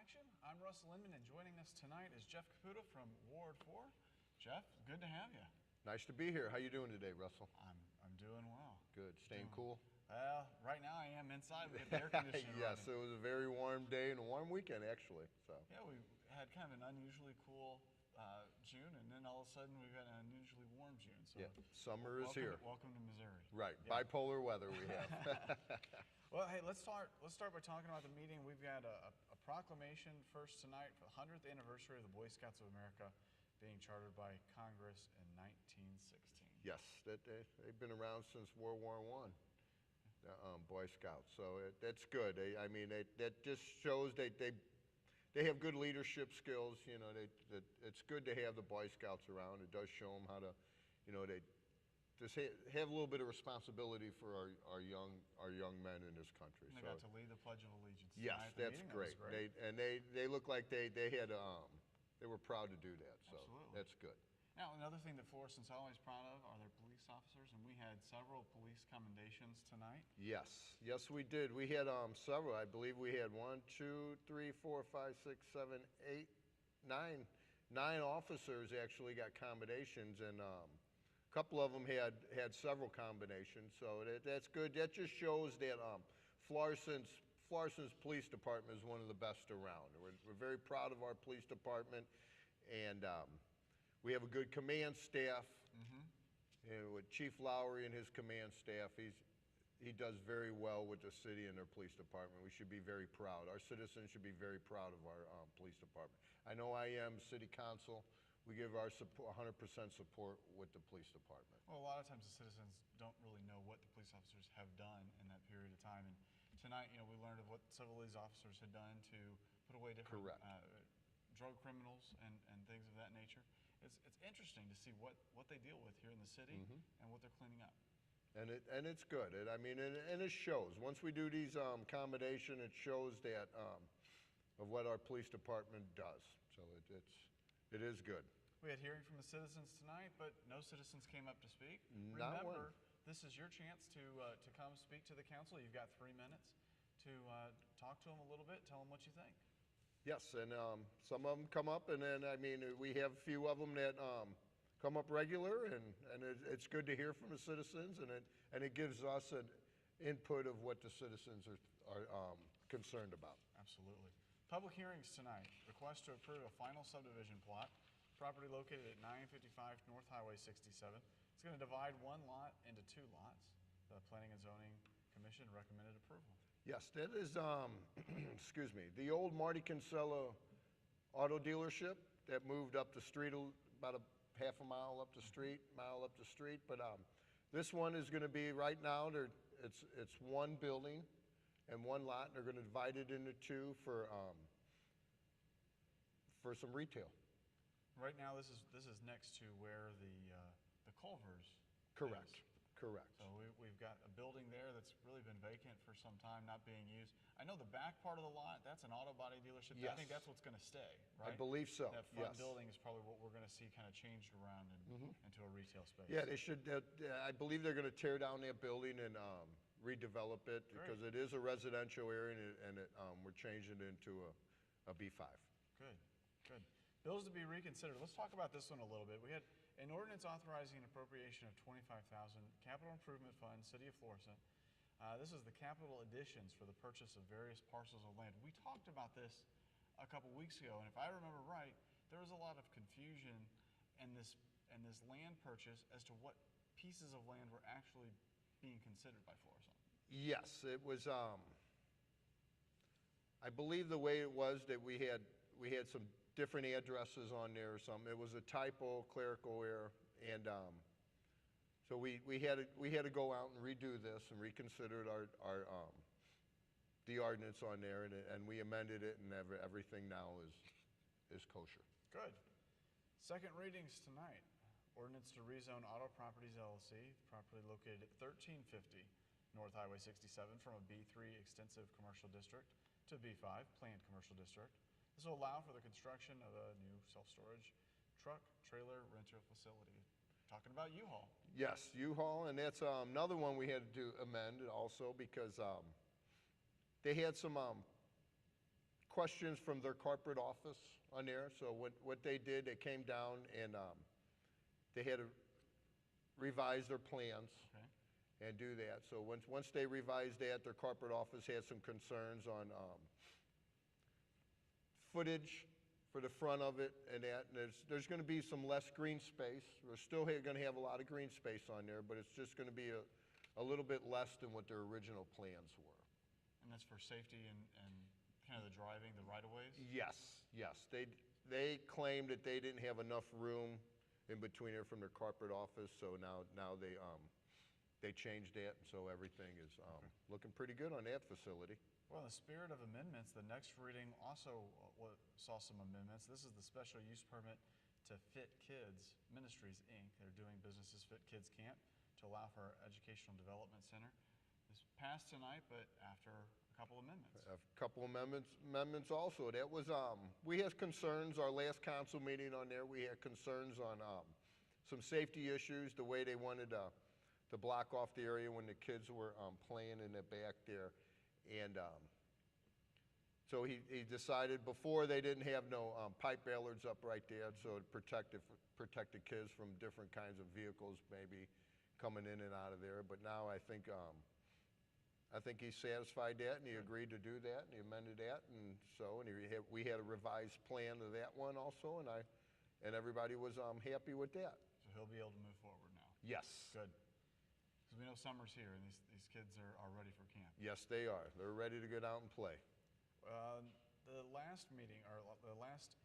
Action. I'm Russell Inman, and joining us tonight is Jeff Caputa from Ward 4. Jeff, good to have you. Nice to be here. How you doing today, Russell? I'm doing well. Good. Staying cool? Well, right now I am inside. We get the air conditioning Yes, running. it was a very warm day and a warm weekend, actually. So. Yeah, we had kind of an unusually cool June, and then all of a sudden we've had an unusually warm June. So yeah, summer is here. Welcome to Missouri. Right, yeah. Bipolar weather we have. Well, hey, let's start by talking about the meeting. We've got a proclamation first tonight for the 100th anniversary of the Boy Scouts of America being chartered by Congress in 1916. Yes, they've been around since World War I, Boy Scouts. So that's good. That just shows they have good leadership skills. You know, it's good to have the Boy Scouts around. It does show them how to, they just have a little bit of responsibility for our young men in this country. And they got to lead the Pledge of Allegiance. Yes, that's great. They look like they were proud to do that. So absolutely. That's good. Now, another thing that Florissant's always proud of are their police officers, and we had several police commendations tonight. Yes, we did. We had several. I believe we had 1, 2, 3, 4, 5, 6, 7, 8, 9 officers actually got commendations, and a couple of them had several combinations. So that's good. That just shows that Florissant's police department is one of the best around. We're very proud of our police department, and we have a good command staff. And with Chief Lowry and his command staff, he does very well with the city and their police department. We should be very proud. Our citizens should be very proud of our police department. I know I am city council. We give our support, 100% support with the police department. Well, a lot of times the citizens don't really know what the police officers have done in that period of time. And tonight, we learned of what several of these officers had done to put away different drug criminals and things of that nature. It's interesting to see what they deal with here in the city and what they're cleaning up. And it's good. And it shows. Once we do these commendation, it shows that of what our police department does. So it is good. We had hearing from the citizens tonight, but no citizens came up to speak. Not one. Remember, this is your chance to come speak to the council. You've got 3 minutes to talk to them a little bit, tell them what you think. Yes, and some of them come up, and then, we have a few of them that come up regular, and it's good to hear from the citizens, and it gives us an input of what the citizens are concerned about. Absolutely. Public hearings tonight. Request to approve a final subdivision plot, property located at 955 North Highway 67. It's going to divide one lot into 2 lots. The Planning and Zoning Commission recommended approval. Yes, that is, excuse me, the old Marty Kinsella auto dealership that moved up the street about a half a mile up the street, but this one is going to be, right now, it's one building and one lot, and they're going to divide it into 2 for some retail. Right now, this is next to where the Culvers. Correct. Is. Correct. So we've got a building there that's really been vacant for some time, not being used. I know the back part of the lot, that's an auto body dealership. Yes. I think that's what's going to stay, right? I believe so. That front yes. building is probably what we're going to see kind of changed around into a retail space. Yeah, they should. I believe they're going to tear down that building and redevelop it. Great. Because it is a residential area, and we're changing it into a B5. Good. Bills to be reconsidered. Let's talk about this one a little bit. We had an ordinance authorizing an appropriation of $25,000, Capital Improvement Fund, City of Florissant. This is the capital additions for the purchase of various parcels of land. We talked about this a couple weeks ago, and if I remember right, there was a lot of confusion in this land purchase as to what pieces of land were actually being considered by Florissant. Yes, it was. I believe the way it was that we had some different addresses on there or something. It was a typo, clerical error, and so we had to go out and redo this and reconsider the ordinance on there, and we amended it, and everything now is kosher. Good. Second readings tonight. Ordinance to rezone Auto Properties LLC, property located at 1350 North Highway 67 from a B3 extensive commercial district to B5 planned commercial district. This will allow for the construction of a new self-storage truck trailer rental facility. Talking about U-Haul. Yes, U-Haul, and that's another one we had to amend also because they had some questions from their corporate office on there. So what they did, they came down and they had to revise their plans Okay. and do that. So once they revised that, their corporate office had some concerns on footage for the front of it and that. And there's going to be some less green space. We're still going to have a lot of green space on there, but it's just going to be a little bit less than what their original plans were. And that's for safety and kind of the driving, the right-of-ways? Yes, yes. They claimed that they didn't have enough room in between there from their corporate office, so now they changed that, and so everything is looking pretty good on that facility. Well, in the spirit of amendments, the next reading also saw some amendments. This is the special use permit to Fit Kids Ministries, Inc. They're doing business as Fit Kids Camp to allow for our Educational Development Center. This passed tonight, but after a couple amendments. A couple amendments also. That was, we had concerns, our last council meeting on there, we had concerns on some safety issues, the way they wanted to block off the area when the kids were playing in the back there. And so he decided before they didn't have no pipe ballards up right there, so it protected kids from different kinds of vehicles maybe coming in and out of there. But now I think he satisfied that, and he agreed to do that, and he amended that, and we had a revised plan to that one also, and everybody was happy with that. So he'll be able to move forward now. Yes. Good. Because we know summer's here, and these kids are ready for camp. Yes, they are. They're ready to get out and play. The last meeting, or the last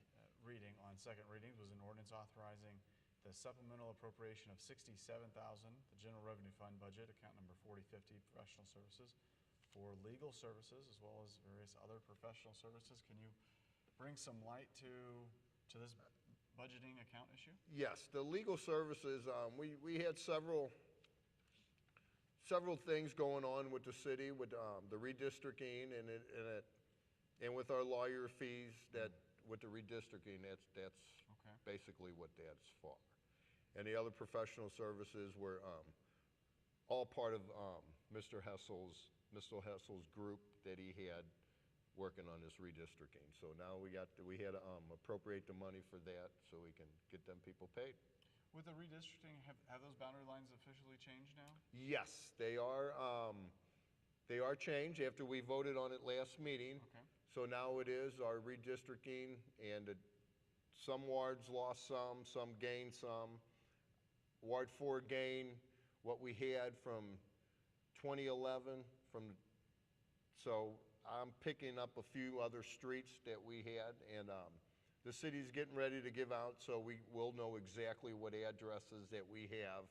reading on second readings was an ordinance authorizing the supplemental appropriation of $67,000, the general revenue fund budget, account number 4050, professional services, for legal services as well as various other professional services. Can you bring some light to this budgeting account issue? Yes, the legal services, we had several things going on with the city, with the redistricting and with our lawyer fees, that with the redistricting, that's Okay. basically what that's for. And the other professional services were all part of Mr. Hessel's group that he had working on this redistricting. So now we had to appropriate the money for that so we can get them people paid. With the redistricting, have those boundary lines officially changed now? Yes, they are changed after we voted on it last meeting. Okay. So now it is our redistricting, and some wards lost some gained some. Ward 4 gained what we had from 2011 so I'm picking up a few other streets that we had, and the city's getting ready to give out, so we will know exactly what addresses that we have,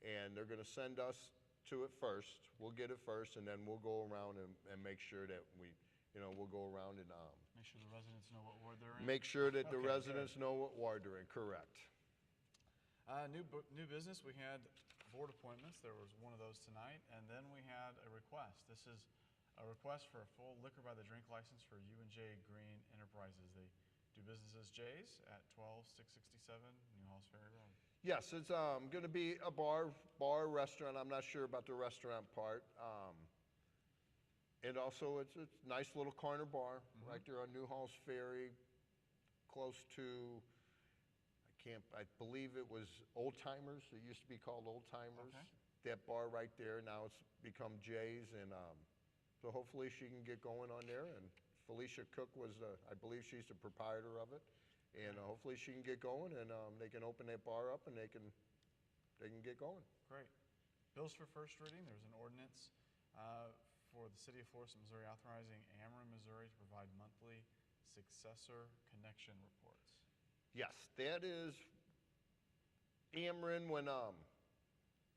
and they're gonna send us to it first. We'll get it first, and then we'll go around and make sure that we'll go around and Make sure the residents know what ward they're in? make sure that the Okay, residents know what ward they're in, correct. New business, we had board appointments. There was one of those tonight, and then we had a request. This is a request for a full liquor by the drink license for U&J Green Enterprises. They do business as Jay's at 12667 New Halls Ferry Road. Yes, it's going to be a bar restaurant. I'm not sure about the restaurant part. And also, it's a nice little corner bar right there on New Halls Ferry, close to, I believe it was Old Timers. It used to be called Old Timers. Okay. That bar right there, now it's become Jay's, and so hopefully she can get going on there. And Felicia Cook was, I believe she's the proprietor of it. And hopefully she can get going, and they can open that bar up, and they can get going. Great. Bills for first reading. There's an ordinance for the City of Florissant, Missouri, authorizing Ameren, Missouri to provide monthly successor connection reports. Yes, that is Ameren when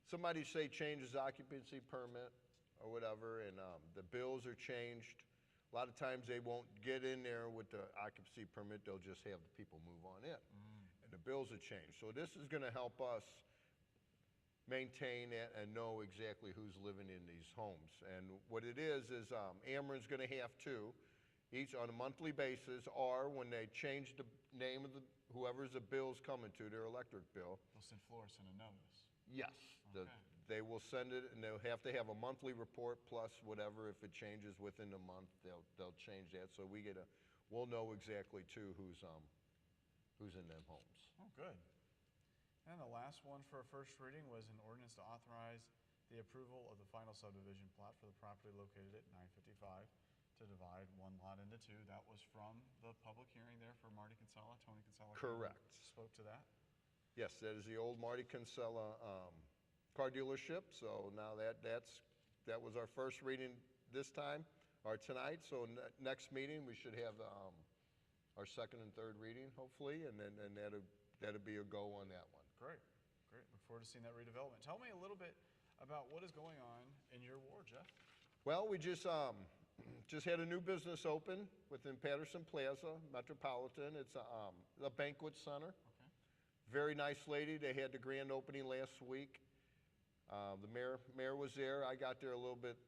somebody say changes occupancy permit or whatever, and the bills are changed. A lot of times they won't get in there with the occupancy permit, they'll just have the people move on in. And the bills are changed. So this is gonna help us maintain that and know exactly who's living in these homes. And what it is Ameren's gonna have to, each on a monthly basis, or when they change the name of whoever's the bill's coming to, their electric bill. They'll send Florissant a notice. Yes, Okay. they will send it, and they'll have to have a monthly report plus whatever. If it changes within the month, they'll change that. So we'll know exactly too who's in them homes. Oh, good. And the last one for a first reading was an ordinance to authorize the approval of the final subdivision plat for the property located at 955 to divide one lot into two. That was from the public hearing there for Marty Kinsella, Tony Kinsella. Correct. Spoke to that. Yes, that is the old Marty Kinsella car dealership. So now that was our first reading this time, or tonight. So next meeting, we should have our second and third reading, hopefully, and that'll be a go on that one. Great, great. Look forward to seeing that redevelopment. Tell me a little bit about what is going on in your ward, Jeff. Well, we just had a new business open within Patterson Plaza Metropolitan. It's a banquet center. Okay. Very nice lady. They had the grand opening last week. The mayor was there. I got there a little bit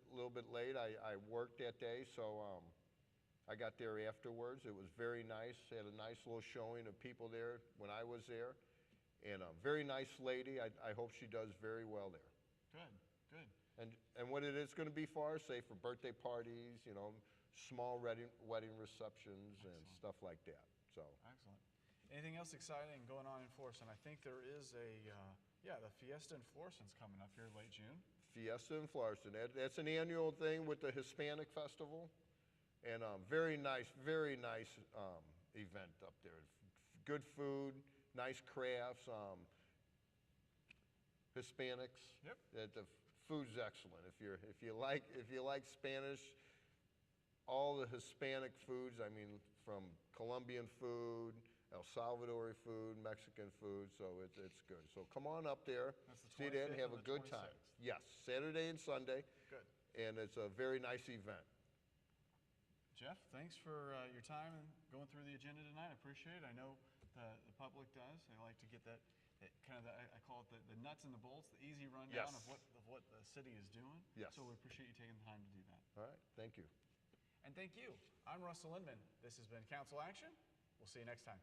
late. I worked that day, so I got there afterwards. It was very nice. Had a nice little showing of people there when I was there, and a very nice lady. I hope she does very well there. Good, good. And what it is going to be for us, say for birthday parties, small wedding receptions and stuff like that. So. Excellent. Anything else exciting going on in Florissant? I think there is the Fiesta in Florissant's coming up here late June. Fiesta in Florissant. That's an annual thing with the Hispanic Festival. And very nice event up there. Good food, nice crafts, Hispanics. Yep. The food's excellent. If you like Spanish, all the Hispanic foods, I mean, from Colombian food, El Salvadori food, Mexican food, so it's good. So come on up there, That's the see that, and 25th have a and the good time. 26th. Yes, Saturday and Sunday. Good. And it's a very nice event. Jeff, thanks for your time and going through the agenda tonight. I appreciate it. I know the public does. They like to get that kind of, I call it the nuts and the bolts, the easy rundown Yes. of what the city is doing. Yes. So we appreciate you taking the time to do that. All right, thank you. And thank you. I'm Russell Inman. This has been Council Action. We'll see you next time.